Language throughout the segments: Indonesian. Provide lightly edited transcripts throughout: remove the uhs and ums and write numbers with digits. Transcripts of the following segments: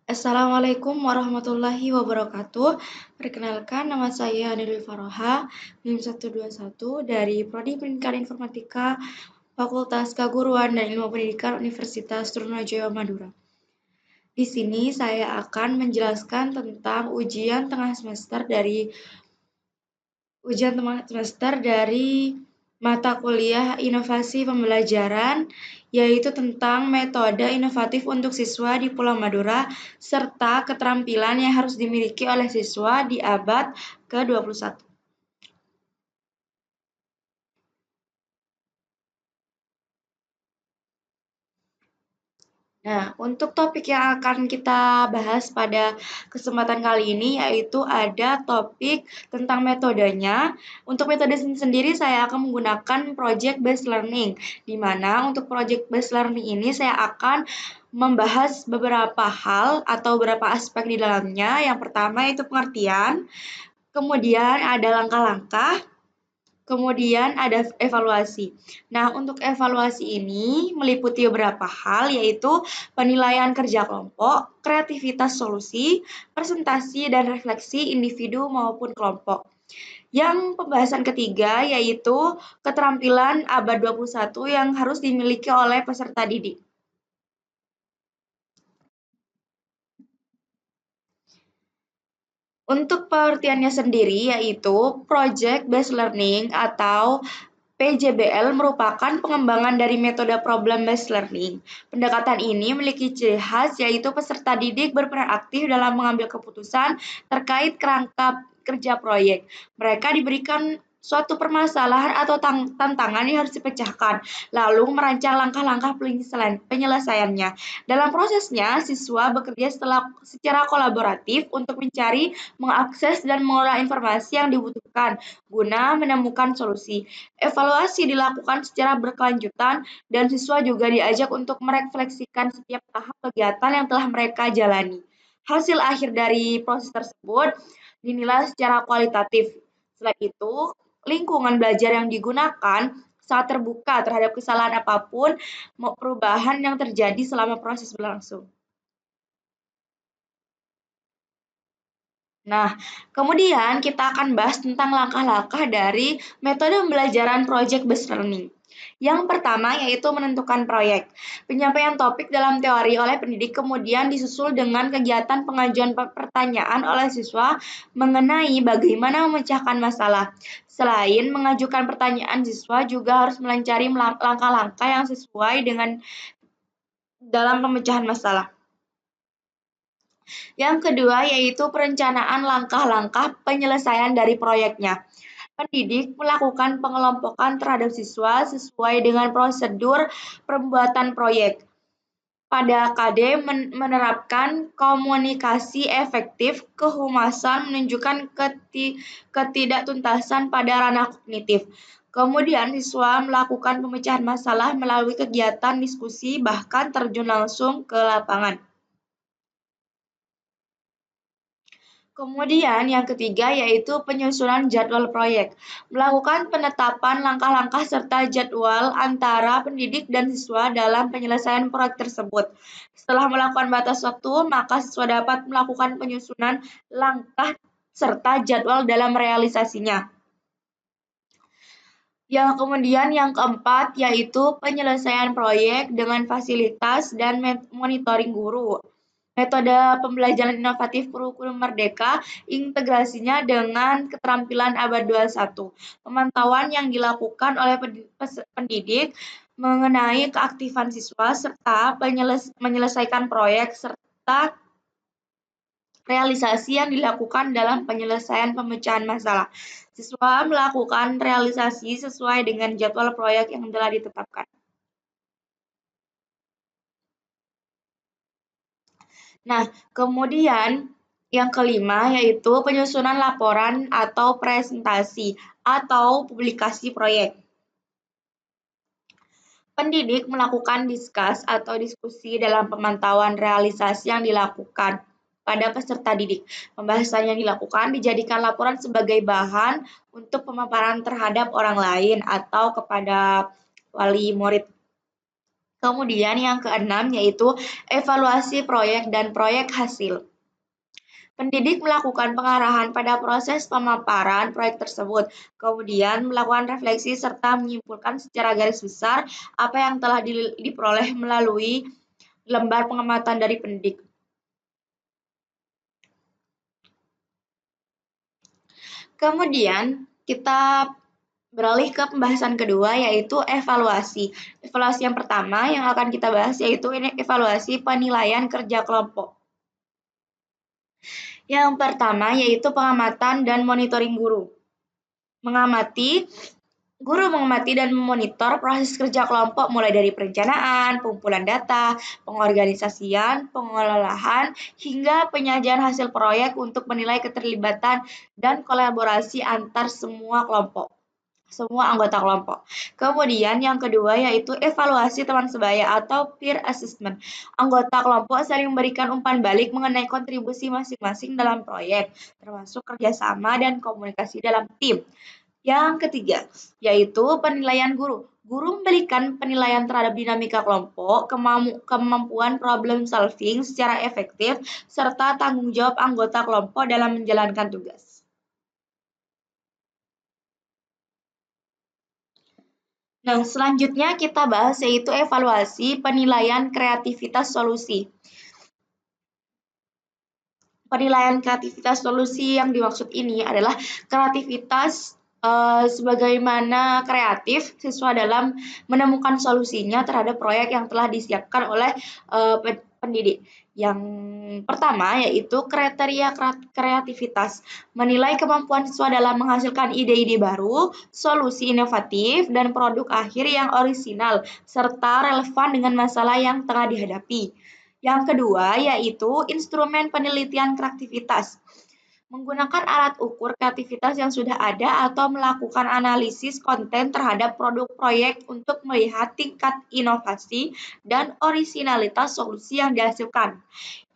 Assalamualaikum warahmatullahi wabarakatuh. Perkenalkan, nama saya Nurul Faroha, NIM 121 dari Prodi Pendidikan Informatika Fakultas Keguruan dan Ilmu Pendidikan Universitas Trunajaya Madura. Di sini saya akan menjelaskan tentang ujian tengah semester dari mata kuliah Inovasi Pembelajaran, yaitu tentang metode inovatif untuk siswa di Pulau Madura, serta keterampilan yang harus dimiliki oleh siswa di abad ke-21. Nah, untuk topik yang akan kita bahas pada kesempatan kali ini yaitu ada topik tentang metodenya. Untuk metode sendiri saya akan menggunakan project based learning, di mana untuk project based learning ini saya akan membahas beberapa hal atau beberapa aspek di dalamnya. Yang pertama itu pengertian, kemudian ada langkah-langkah, kemudian ada evaluasi. Nah, untuk evaluasi ini meliputi beberapa hal, yaitu penilaian kerja kelompok, kreativitas solusi, presentasi, dan refleksi individu maupun kelompok. Yang pembahasan ketiga yaitu keterampilan abad 21 yang harus dimiliki oleh peserta didik. Untuk pengertiannya sendiri yaitu Project Based Learning atau PJBL merupakan pengembangan dari metode problem based learning. Pendekatan ini memiliki ciri khas yaitu peserta didik berperan aktif dalam mengambil keputusan terkait kerangka kerja proyek. Mereka diberikan suatu permasalahan atau tantangan yang harus dipecahkan, lalu merancang langkah-langkah penyelesaiannya. Dalam prosesnya, siswa bekerja secara kolaboratif untuk mencari, mengakses, dan mengolah informasi yang dibutuhkan guna menemukan solusi. Evaluasi dilakukan secara berkelanjutan dan siswa juga diajak untuk merefleksikan setiap tahap kegiatan yang telah mereka jalani. Hasil akhir dari proses tersebut dinilai secara kualitatif. Selain itu, lingkungan belajar yang digunakan sangat terbuka terhadap kesalahan apapun perubahan yang terjadi selama proses berlangsung. Nah, kemudian kita akan bahas tentang langkah-langkah dari metode pembelajaran project based learning. Yang pertama yaitu menentukan proyek. Penyampaian topik dalam teori oleh pendidik kemudian disusul dengan kegiatan pengajuan pertanyaan oleh siswa mengenai bagaimana memecahkan masalah. Selain mengajukan pertanyaan, siswa juga harus mencari langkah-langkah yang sesuai dengan dalam pemecahan masalah. Yang kedua yaitu perencanaan langkah-langkah penyelesaian dari proyeknya. Pendidik melakukan pengelompokan terhadap siswa sesuai dengan prosedur pembuatan proyek. Pada KD menerapkan komunikasi efektif, kehumasan menunjukkan ketidaktuntasan pada ranah kognitif. Kemudian siswa melakukan pemecahan masalah melalui kegiatan diskusi bahkan terjun langsung ke lapangan. Kemudian yang ketiga yaitu penyusunan jadwal proyek. Melakukan penetapan langkah-langkah serta jadwal antara pendidik dan siswa dalam penyelesaian proyek tersebut. Setelah melakukan batas waktu, maka siswa dapat melakukan penyusunan langkah serta jadwal dalam realisasinya. Yang kemudian yang keempat yaitu penyelesaian proyek dengan fasilitas dan monitoring guru. Metode pembelajaran inovatif kurikulum merdeka, integrasinya dengan keterampilan abad 21. Pemantauan yang dilakukan oleh pendidik mengenai keaktifan siswa serta menyelesaikan proyek serta realisasi yang dilakukan dalam penyelesaian pemecahan masalah. Siswa melakukan realisasi sesuai dengan jadwal proyek yang telah ditetapkan. Nah, kemudian yang kelima yaitu penyusunan laporan atau presentasi atau publikasi proyek. Pendidik melakukan diskus atau diskusi dalam pemantauan realisasi yang dilakukan pada peserta didik. Pembahasan yang dilakukan dijadikan laporan sebagai bahan untuk pemaparan terhadap orang lain atau kepada wali murid. Kemudian yang keenam yaitu evaluasi proyek dan proyek hasil. Pendidik melakukan pengarahan pada proses pemaparan proyek tersebut, kemudian melakukan refleksi serta menyimpulkan secara garis besar apa yang telah diperoleh melalui lembar pengamatan dari pendidik. Kemudian kita beralih ke pembahasan kedua yaitu evaluasi. Evaluasi yang pertama yang akan kita bahas yaitu evaluasi penilaian kerja kelompok. Yang pertama yaitu pengamatan dan monitoring guru. Guru mengamati dan memonitor proses kerja kelompok mulai dari perencanaan, pengumpulan data, pengorganisasian, pengelolaan, hingga penyajian hasil proyek untuk menilai keterlibatan dan kolaborasi antar semua anggota kelompok. Kemudian yang kedua yaitu evaluasi teman sebaya atau peer assessment. Anggota kelompok saling memberikan umpan balik mengenai kontribusi masing-masing dalam proyek, termasuk kerjasama dan komunikasi dalam tim. Yang ketiga, yaitu penilaian guru. Guru memberikan penilaian terhadap dinamika kelompok, kemampuan problem solving secara efektif, serta tanggung jawab anggota kelompok dalam menjalankan tugas. Nah, selanjutnya kita bahas yaitu evaluasi penilaian kreativitas solusi. Penilaian kreativitas solusi yang dimaksud ini adalah kreativitas sebagaimana kreatif siswa dalam menemukan solusinya terhadap proyek yang telah disiapkan oleh pendidik. Yang pertama yaitu kriteria kreativitas, menilai kemampuan siswa dalam menghasilkan ide-ide baru, solusi inovatif, dan produk akhir yang orisinal, serta relevan dengan masalah yang tengah dihadapi. Yang kedua yaitu instrumen penelitian kreativitas. Menggunakan alat ukur kreativitas yang sudah ada atau melakukan analisis konten terhadap produk proyek untuk melihat tingkat inovasi dan orisinalitas solusi yang dihasilkan.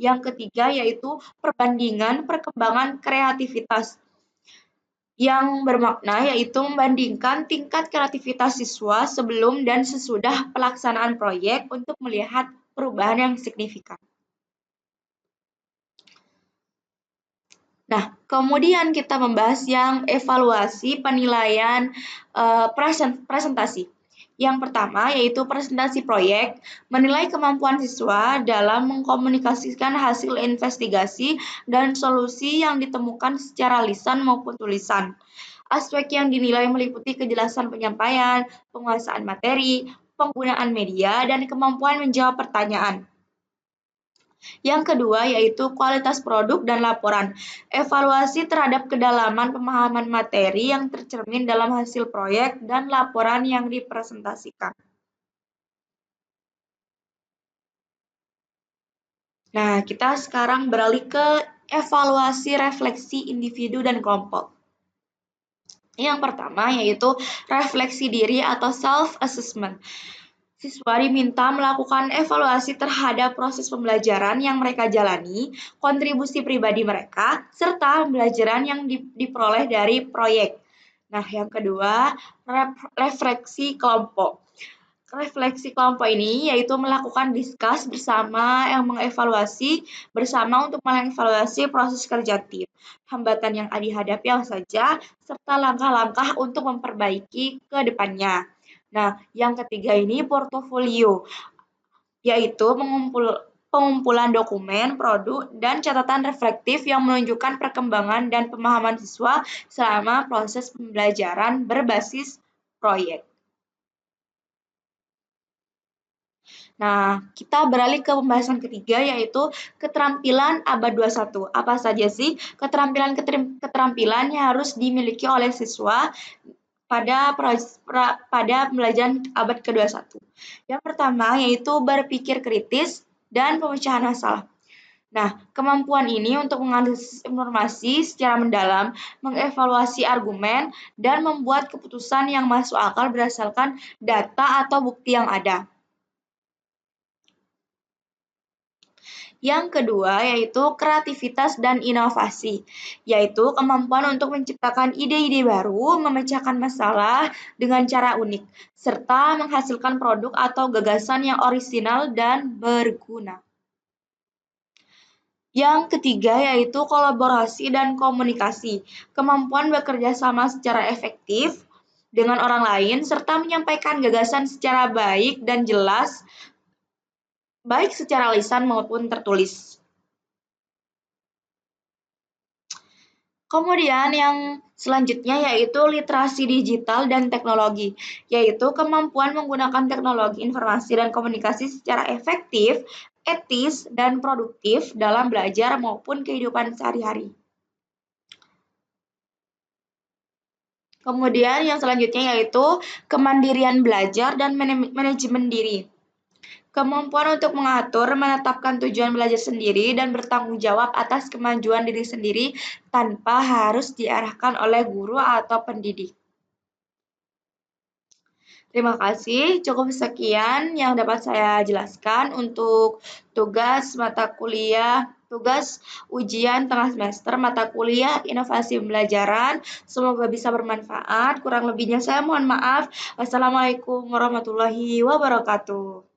Yang ketiga yaitu perbandingan perkembangan kreativitas yang bermakna yaitu membandingkan tingkat kreativitas siswa sebelum dan sesudah pelaksanaan proyek untuk melihat perubahan yang signifikan. Nah, kemudian kita membahas yang evaluasi penilaian presentasi. Yang pertama yaitu presentasi proyek, menilai kemampuan siswa dalam mengkomunikasikan hasil investigasi dan solusi yang ditemukan secara lisan maupun tulisan. Aspek yang dinilai meliputi kejelasan penyampaian, penguasaan materi, penggunaan media, dan kemampuan menjawab pertanyaan. Yang kedua yaitu kualitas produk dan laporan. Evaluasi terhadap kedalaman pemahaman materi yang tercermin dalam hasil proyek dan laporan yang dipresentasikan. Nah, kita sekarang beralih ke evaluasi refleksi individu dan kelompok. Yang pertama yaitu refleksi diri atau self-assessment. Siswa diminta melakukan evaluasi terhadap proses pembelajaran yang mereka jalani, kontribusi pribadi mereka, serta pembelajaran yang diperoleh dari proyek. Nah, yang kedua, refleksi kelompok. Refleksi kelompok ini yaitu melakukan diskus bersama yang mengevaluasi bersama untuk mengevaluasi proses kerja tim, hambatan yang dihadapi apa saja, serta langkah-langkah untuk memperbaiki ke depannya. Nah, yang ketiga ini portofolio, yaitu pengumpulan dokumen, produk, dan catatan reflektif yang menunjukkan perkembangan dan pemahaman siswa selama proses pembelajaran berbasis proyek. Nah, kita beralih ke pembahasan ketiga yaitu keterampilan abad 21. Apa saja sih keterampilan yang harus dimiliki oleh siswa pada pembelajaran abad ke-21? Yang pertama yaitu berpikir kritis dan pemecahan masalah. Nah, kemampuan ini untuk menganalisis informasi secara mendalam, mengevaluasi argumen, dan membuat keputusan yang masuk akal berdasarkan data atau bukti yang ada. Yang kedua yaitu kreativitas dan inovasi, yaitu kemampuan untuk menciptakan ide-ide baru, memecahkan masalah dengan cara unik, serta menghasilkan produk atau gagasan yang orisinal dan berguna. Yang ketiga yaitu kolaborasi dan komunikasi, kemampuan bekerja sama secara efektif dengan orang lain serta menyampaikan gagasan secara baik dan jelas, baik secara lisan maupun tertulis. Kemudian yang selanjutnya yaitu literasi digital dan teknologi, yaitu kemampuan menggunakan teknologi informasi dan komunikasi secara efektif, etis, dan produktif dalam belajar maupun kehidupan sehari-hari. Kemudian yang selanjutnya yaitu kemandirian belajar dan manajemen diri. Kemampuan untuk mengatur, menetapkan tujuan belajar sendiri, dan bertanggung jawab atas kemajuan diri sendiri tanpa harus diarahkan oleh guru atau pendidik. Terima kasih, cukup sekian yang dapat saya jelaskan untuk tugas ujian tengah semester mata kuliah inovasi pembelajaran. Semoga bisa bermanfaat. Kurang lebihnya saya mohon maaf. Wassalamualaikum warahmatullahi wabarakatuh.